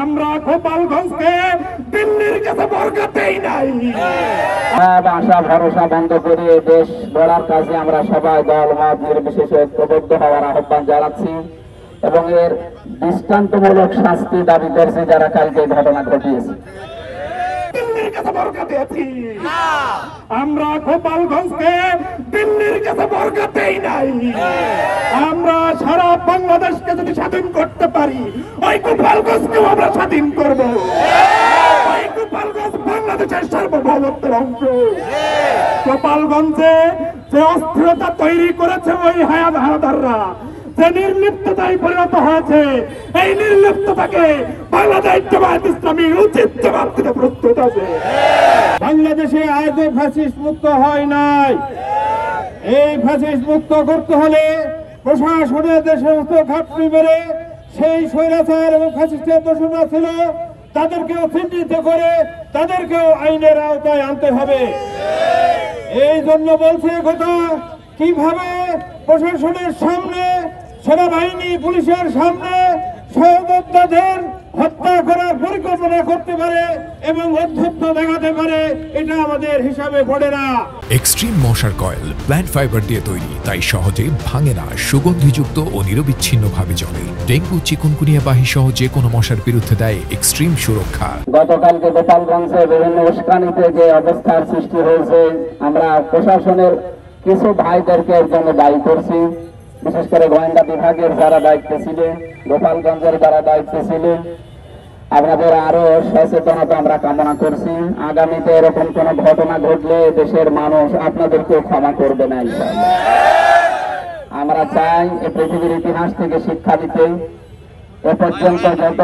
আমরা গোপালগঞ্জকে দিল্লির কাছে বরগাতেই নাই। আশা ভরসা বন্ধ করে দেশ গড়ার কাজে আমরা সবাই দল মত নির্বিশেষে ঐক্যবদ্ধ হওয়ার আহ্বান জানাচ্ছি এবং এর দৃষ্টান্তমূলক শাস্তি দাবি করছে যারা কালকে ঘটনা ঘটিয়েছে। আমরা গোপালগঞ্জকে দিল্লির কাছে বরগাতেই নাই। আমরা সারা বাংলাদেশকে যদি স্বাধীন করতে পারি ওই গোপালগঞ্জকেও আমরা স্বাধীন করব। ওই গোপালগঞ্জ বাংলাদেশের সার্বভৌমত্বের অংশ। গোপালগঞ্জে যে অস্থিরতা তৈরি করেছে ওই হানাদাররা, যে নির্লিপ্ততায় পরিণত হয়েছে, এই নির্লিপ্ততাকে বাংলাদেশ জামায়াত ইসলামী উচিত জবাব দিতে প্রস্তুত আছে। বাংলাদেশে আজও ফ্যাসিস্ট মুক্ত হয় নাই। এই ফ্যাসিস্ট মুক্ত করতে হলে প্রশাসনের যে সমস্ত ঘাটতি মেরে সেই স্বৈরাচার এবং ফ্যাসিস্টের দোষরা ছিল তাদেরকেও চিহ্নিত করে তাদেরকেও আইনের আওতায় আনতে হবে। এই জন্য বলছে কথা কিভাবে প্রশাসনের সামনে, সেনাবাহিনী পুলিশের সামনে সহযোদ্ধাদের হত্যা করার পরিকল্পনা করতে পারে এবং অধ্যক্ষ দেখাতে পারে, এটা আমাদের হিসাবে পড়ে না। এক্সট্রিম মশার কয়েল প্ল্যান্ট ফাইবার দিয়ে তৈরি, তাই সহজে ভাঙে না, সুগন্ধিযুক্ত ও নিরবিচ্ছিন্নভাবে জ্বলে। ডেঙ্গু, চিকুনগুনিয়া বাহি সহ যে কোনো মশার বিরুদ্ধে দেয় এক্সট্রিম সুরক্ষা। গতকালকে গোপালগঞ্জে বিভিন্ন উস্কানিতে যে অবস্থার সৃষ্টি হয়েছে, আমরা প্রশাসনের কিছু ভাইদেরকে এর জন্য দায়ী করছি। বিশেষ করে গোয়েন্দা বিভাগের যারা দায়িত্বে ছিলেন, গোপালগঞ্জের যারা দায়িত্বে ছিলেন, আপনাদের আরো সচেতনতা আমরা কামনা করছি। আগামীতে এরকম কোন ঘটনা ঘটলে দেশের মানুষ আপনাদেরকেও ক্ষমা করবে না ইনশাআল্লাহ। আমরা চাই এই পৃথিবীর ইতিহাস থেকে শিক্ষা দিতে। এ পর্যন্ত যত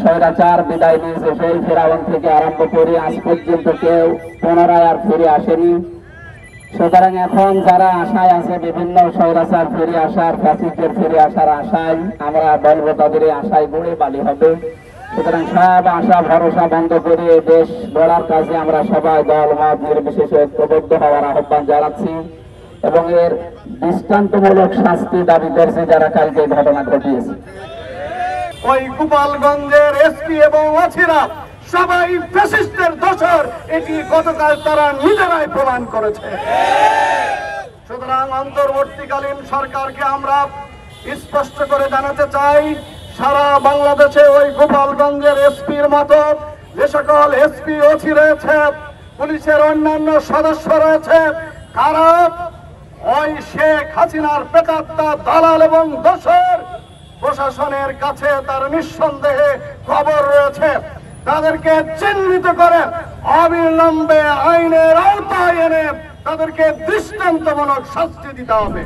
স্বৈরাচার বিদায় নিয়েছে, সেই ফেরাউন থেকে আরম্ভ করে আজ পর্যন্ত কেউ পুনরায় আর ফিরে আসেনি। সুতরাং এখন যারা আশায় আছে বিভিন্ন স্বৈরাচার ফিরে আসার, ফ্যাসিস্টের ফিরে আসার আশায়, আমরা বলবো তাদের আশায় গড়ে বালি হবে। সুতরাং সব আশা ভরসা বন্ধ করে দেশ গড়ার কাজে আমরা সবাই দল মত নির্বিশেষে ঐক্যবদ্ধ হওয়ার আহ্বান জানাচ্ছি এবং এর দৃষ্টান্তমূলক শাস্তি দাবি করছে যারা কালকে ঘটনা ঘটিয়েছে। ওই গোপালগঞ্জের এসপি এবং ওসিরা সবাই ফ্যাসিস্টের দোষর, এটি গতকাল তারা নিজেরাই প্রমাণ করেছে। সুতরাং অন্তর্বর্তীকালীন সরকারকে আমরা স্পষ্ট করে জানাতে চাই, সারা বাংলাদেশে ওই গোপালগঞ্জের এসপির মতো যে সকল এসপি ওসি রয়েছে, পুলিশের অন্যান্য সদস্য রয়েছে, তারা ওই শেখ হাসিনার প্রেতাত্মা দালাল এবং দোষর প্রশাসনের কাছে তার নিঃসন্দেহে খবর রয়েছে। তাদেরকে চিহ্নিত করে অবিলম্বে আইনের আওতায় এনে তাদেরকে দৃষ্টান্তমূলক শাস্তি দিতে হবে।